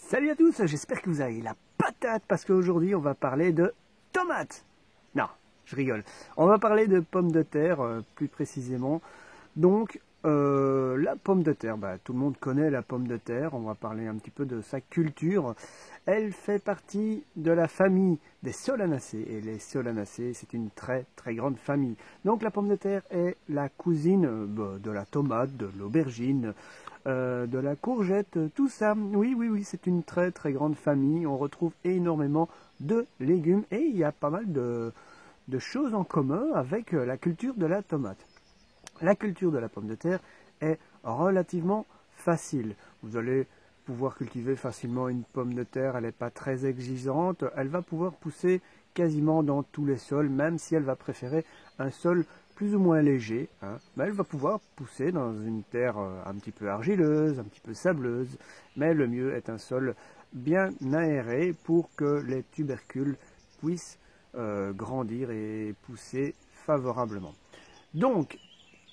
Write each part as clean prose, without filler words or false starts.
Salut à tous, j'espère que vous avez la patate parce qu'aujourd'hui on va parler de tomates. Non, je rigole. On va parler de pommes de terre plus précisément. Donc la pomme de terre, tout le monde connaît la pomme de terre. On va parler un petit peu de sa culture. Elle fait partie de la famille des solanacées. Et les solanacées, c'est une très très grande famille. Donc la pomme de terre est la cousine de la tomate, de l'aubergine, de la courgette, tout ça. Oui, oui, oui, c'est une très très grande famille. On retrouve énormément de légumes et il y a pas mal de choses en commun avec la culture de la tomate. La culture de la pomme de terre est relativement facile. Vous allez pouvoir cultiver facilement une pomme de terre, elle n'est pas très exigeante, elle va pouvoir pousser quasiment dans tous les sols, même si elle va préférer un sol plus ou moins léger, mais elle va pouvoir pousser dans une terre un petit peu argileuse, un petit peu sableuse, mais le mieux est un sol bien aéré pour que les tubercules puissent grandir et pousser favorablement. Donc,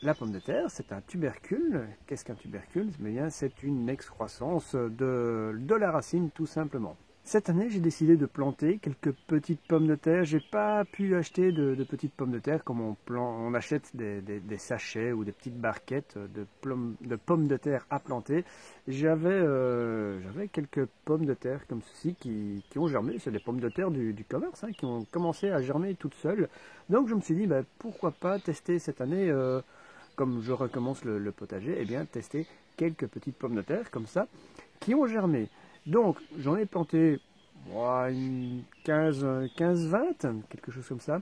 la pomme de terre, c'est un tubercule. Qu'est-ce qu'un tubercule? C'est une excroissance de la racine, tout simplement. Cette année, j'ai décidé de planter quelques petites pommes de terre. J'ai pas pu acheter de petites pommes de terre comme on achète des sachets ou des petites barquettes de pommes de terre à planter. J'avais quelques pommes de terre comme ceci qui ont germé. C'est des pommes de terre du commerce qui ont commencé à germer toutes seules. Donc je me suis dit, pourquoi pas tester cette année, comme je recommence le potager, tester quelques petites pommes de terre comme ça qui ont germé. Donc, j'en ai planté une 15-20, quelque chose comme ça.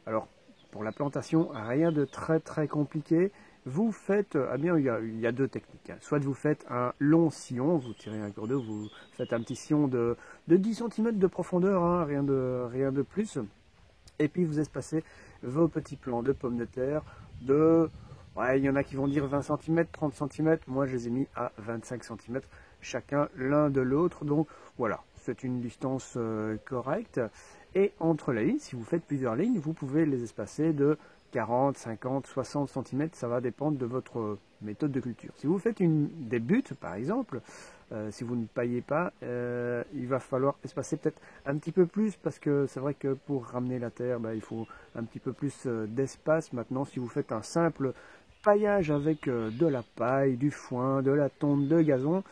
Alors, pour la plantation, rien de très très compliqué. Vous faites, il y a deux techniques. Soit vous faites un long sillon, vous tirez un cours d'eau, vous faites un petit sillon de 10 cm de profondeur, rien de plus. Et puis vous espacez vos petits plants de pommes de terre il y en a qui vont dire 20 cm, 30 cm. Moi, je les ai mis à 25 cm chacun l'un de l'autre. Donc voilà, c'est une distance correcte. Et entre les lignes, si vous faites plusieurs lignes, vous pouvez les espacer de 40, 50, 60 cm. Ça va dépendre de votre méthode de culture. Si vous faites des buttes, par exemple, si vous ne paillez pas, il va falloir espacer peut-être un petit peu plus parce que c'est vrai que pour ramener la terre, il faut un petit peu plus d'espace. Maintenant, si vous faites un simple paillage avec de la paille, du foin, de la tonte, de gazon,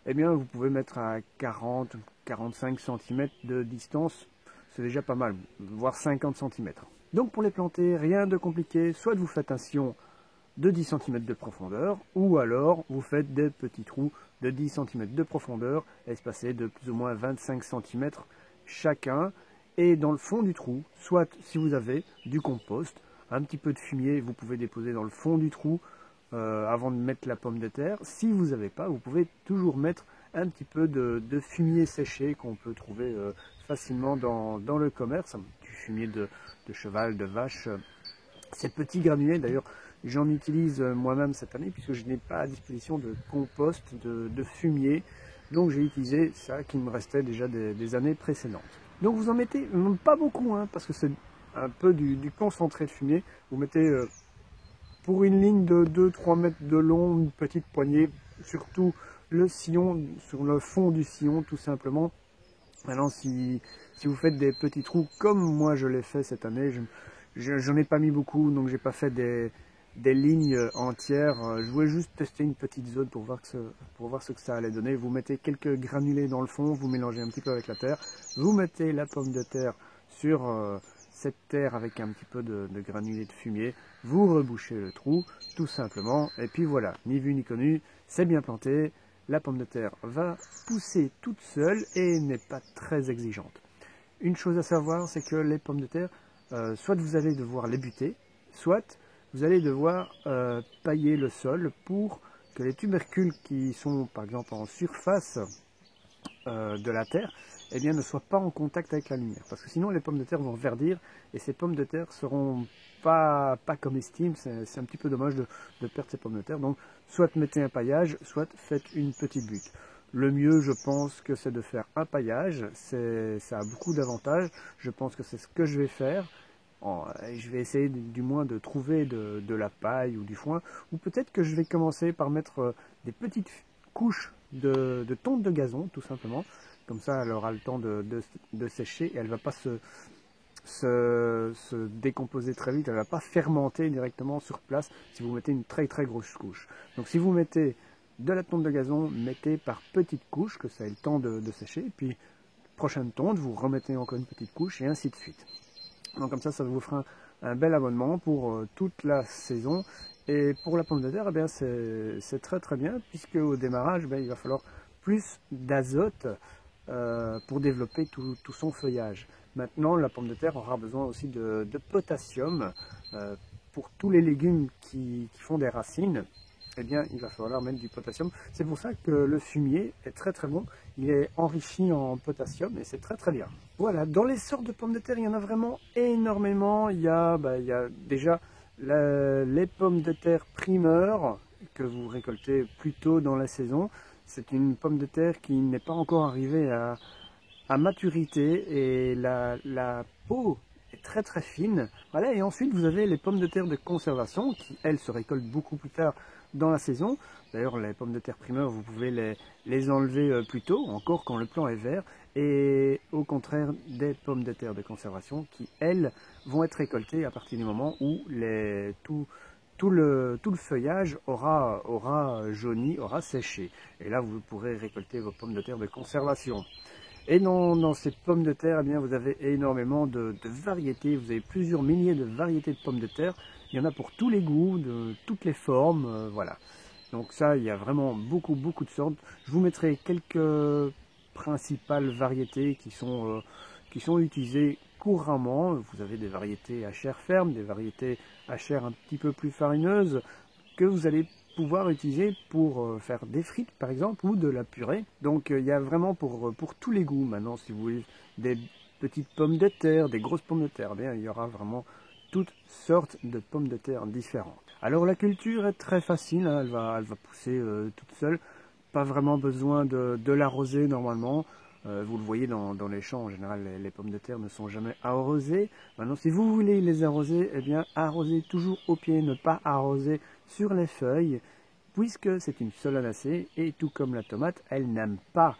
vous pouvez mettre à 40-45 cm de distance. C'est déjà pas mal, voire 50 cm. Donc pour les planter, rien de compliqué. Soit vous faites un sillon de 10 cm de profondeur, ou alors vous faites des petits trous de 10 cm de profondeur, espacés de plus ou moins 25 cm chacun. Et dans le fond du trou, soit si vous avez du compost, un petit peu de fumier, vous pouvez déposer dans le fond du trou avant de mettre la pomme de terre. Si vous n'avez pas, vous pouvez toujours mettre un petit peu de fumier séché qu'on peut trouver facilement dans le commerce, du fumier de cheval, de vache. Ces petits granulés, d'ailleurs, j'en utilise moi-même cette année puisque je n'ai pas à disposition de compost, de fumier. Donc j'ai utilisé ça qui me restait déjà des années précédentes. Donc vous en mettez pas beaucoup, parce que c'est un peu du concentré de fumier. Vous mettez pour une ligne de 2-3 mètres de long, une petite poignée, surtout le sillon, sur le fond du sillon tout simplement. Maintenant si vous faites des petits trous comme moi je l'ai fait cette année, j'en ai pas mis beaucoup, donc j'ai pas fait des lignes entières. Je voulais juste tester une petite zone pour voir ce que ça allait donner. Vous mettez quelques granulés dans le fond, vous mélangez un petit peu avec la terre, vous mettez la pomme de terre sur cette terre avec un petit peu de granulés de fumier, vous rebouchez le trou tout simplement, et puis voilà, ni vu ni connu, c'est bien planté. La pomme de terre va pousser toute seule et n'est pas très exigeante. Une chose à savoir, c'est que les pommes de terre, soit vous allez devoir les buter, soit vous allez devoir pailler le sol pour que les tubercules qui sont par exemple en surface de la terre ne soient pas en contact avec la lumière. Parce que sinon les pommes de terre vont verdir et ces pommes de terre seront pas comestibles. C'est un petit peu dommage de perdre ces pommes de terre. Donc soit mettez un paillage, soit faites une petite butte. Le mieux, je pense que c'est de faire un paillage. Ça a beaucoup d'avantages. Je pense que c'est ce que je vais faire. Je vais essayer du moins de trouver de la paille ou du foin. Ou peut-être que je vais commencer par mettre des petites couches de tonte de gazon, tout simplement. Comme ça, elle aura le temps de sécher et elle ne va pas se décomposer très vite, elle ne va pas fermenter directement sur place si vous mettez une très très grosse couche. Donc si vous mettez de la tonte de gazon, mettez par petites couches, que ça ait le temps de sécher, puis prochaine tonte, vous remettez encore une petite couche et ainsi de suite. Donc comme ça vous fera un bel abonnement pour toute la saison. Et pour la pomme de terre, eh bien c'est très très bien, puisque au démarrage, il va falloir plus d'azote pour développer tout son feuillage. Maintenant, la pomme de terre aura besoin aussi de potassium pour tous les légumes qui font des racines. Eh bien, il va falloir mettre du potassium. C'est pour ça que le fumier est très très bon. Il est enrichi en potassium et c'est très très bien. Voilà, dans les sortes de pommes de terre, il y en a vraiment énormément. Il y a déjà les pommes de terre primeur que vous récoltez plus tôt dans la saison. C'est une pomme de terre qui n'est pas encore arrivée à maturité et la peau est très très fine. Voilà, et ensuite vous avez les pommes de terre de conservation qui, elles, se récoltent beaucoup plus tard dans la saison. D'ailleurs, les pommes de terre primeur, vous pouvez les enlever plus tôt, encore quand le plant est vert. Et au contraire des pommes de terre de conservation qui, elles, vont être récoltées à partir du moment où tout le feuillage aura jauni, aura séché. Et là, vous pourrez récolter vos pommes de terre de conservation. Et dans ces pommes de terre, eh bien, vous avez énormément de variétés. Vous avez plusieurs milliers de variétés de pommes de terre. Il y en a pour tous les goûts, de toutes les formes, voilà. Donc ça, il y a vraiment beaucoup de sortes. Je vous mettrai quelques principales variétés qui sont utilisées couramment. Vous avez des variétés à chair ferme, des variétés à chair un petit peu plus farineuse que vous allez pouvoir utiliser pour faire des frites par exemple ou de la purée. Donc il y a vraiment pour tous les goûts. Maintenant, si vous voulez des petites pommes de terre, des grosses pommes de terre, eh bien, il y aura vraiment toutes sortes de pommes de terre différentes. Alors la culture est très facile, hein, elle va pousser toute seule. Pas vraiment besoin de l'arroser normalement. Vous le voyez dans les champs, en général, les pommes de terre ne sont jamais arrosées. Maintenant, si vous voulez les arroser, eh bien, arrosez toujours au pied, ne pas arroser sur les feuilles, puisque c'est une solanacée, et tout comme la tomate, elle n'aime pas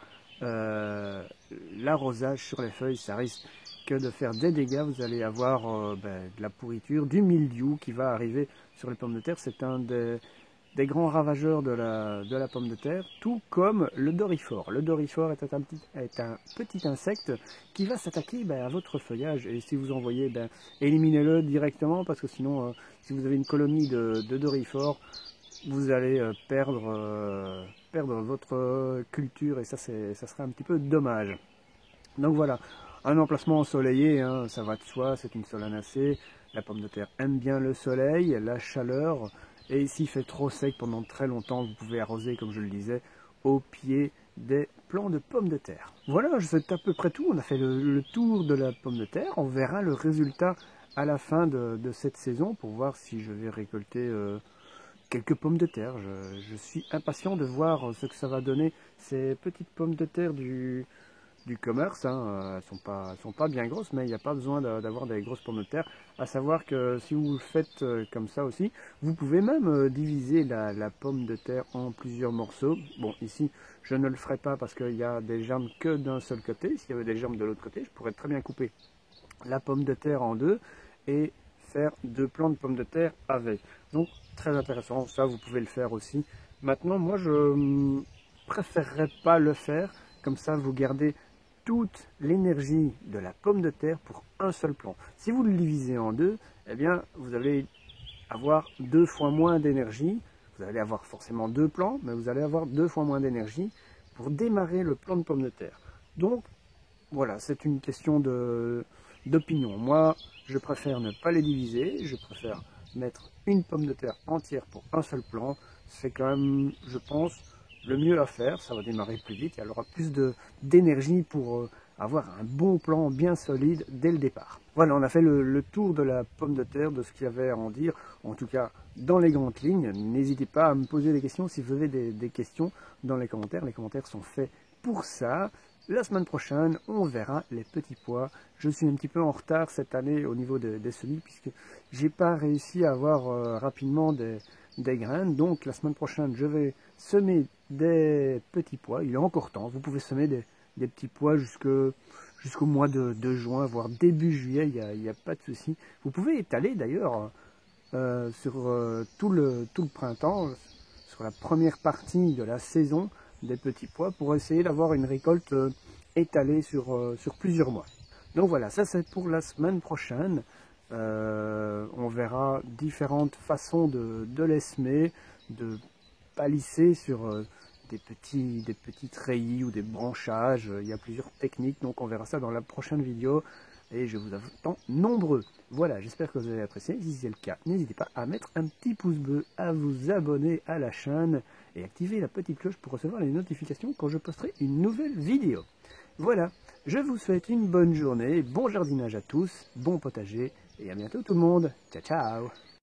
l'arrosage sur les feuilles. Ça risque que de faire des dégâts. Vous allez avoir de la pourriture, du mildiou qui va arriver sur les pommes de terre. C'est un des grands ravageurs de la pomme de terre, tout comme le doryphore. Le doryphore est un petit insecte qui va s'attaquer à votre feuillage. Et si vous en voyez, éliminez-le directement, parce que sinon, si vous avez une colonie de doryphore, vous allez perdre votre culture, et ça serait un petit peu dommage. Donc voilà, un emplacement ensoleillé, hein, ça va de soi, c'est une solanacée. La pomme de terre aime bien le soleil, la chaleur. Et s'il fait trop sec pendant très longtemps, vous pouvez arroser, comme je le disais, au pied des plants de pommes de terre. Voilà, c'est à peu près tout. On a fait le tour de la pomme de terre. On verra le résultat à la fin de cette saison pour voir si je vais récolter quelques pommes de terre. Je suis impatient de voir ce que ça va donner, ces petites pommes de terre du commerce, hein. Elles sont pas bien grosses, mais il n'y a pas besoin d'avoir des grosses pommes de terre. À savoir que si vous le faites comme ça aussi, vous pouvez même diviser la pomme de terre en plusieurs morceaux. Bon, ici, je ne le ferai pas parce qu'il y a des germes que d'un seul côté. S'il y avait des germes de l'autre côté, je pourrais très bien couper la pomme de terre en deux et faire deux plants de pommes de terre avec. Donc, très intéressant. Ça, vous pouvez le faire aussi. Maintenant, moi, je préférerais pas le faire. Comme ça, vous gardez toute l'énergie de la pomme de terre pour un seul plant. Si vous le divisez en deux, eh bien, vous allez avoir 2 fois moins d'énergie. Vous allez avoir forcément 2 plants, mais vous allez avoir 2 fois moins d'énergie pour démarrer le plant de pomme de terre. Donc, voilà, c'est une question d'opinion. Moi, je préfère ne pas les diviser. Je préfère mettre une pomme de terre entière pour un seul plant. C'est quand même, je pense, le mieux à faire. Ça va démarrer plus vite et elle aura plus d'énergie pour avoir un bon plant bien solide dès le départ. Voilà, on a fait le tour de la pomme de terre, de ce qu'il y avait à en dire, en tout cas dans les grandes lignes. N'hésitez pas à me poser des questions si vous avez des questions dans les commentaires. Les commentaires sont faits pour ça. La semaine prochaine, on verra les petits pois. Je suis un petit peu en retard cette année au niveau des semis, puisque j'ai pas réussi à avoir rapidement des graines. Donc la semaine prochaine, je vais semer des petits pois. Il est encore temps. Vous pouvez semer des petits pois jusqu'au mois de juin, voire début juillet. Il n'y a pas de souci. Vous pouvez étaler d'ailleurs sur tout le printemps, sur la première partie de la saison des petits pois, pour essayer d'avoir une récolte étalée sur plusieurs mois. Donc voilà, ça c'est pour la semaine prochaine. On verra différentes façons de les semer, de palisser sur des petits treillis ou des branchages. Il y a plusieurs techniques, donc on verra ça dans la prochaine vidéo. Et je vous attends nombreux. Voilà, j'espère que vous avez apprécié. Si c'est le cas, n'hésitez pas à mettre un petit pouce bleu, à vous abonner à la chaîne et activer la petite cloche pour recevoir les notifications quand je posterai une nouvelle vidéo. Voilà, je vous souhaite une bonne journée, bon jardinage à tous, bon potager et à bientôt tout le monde. Ciao ciao.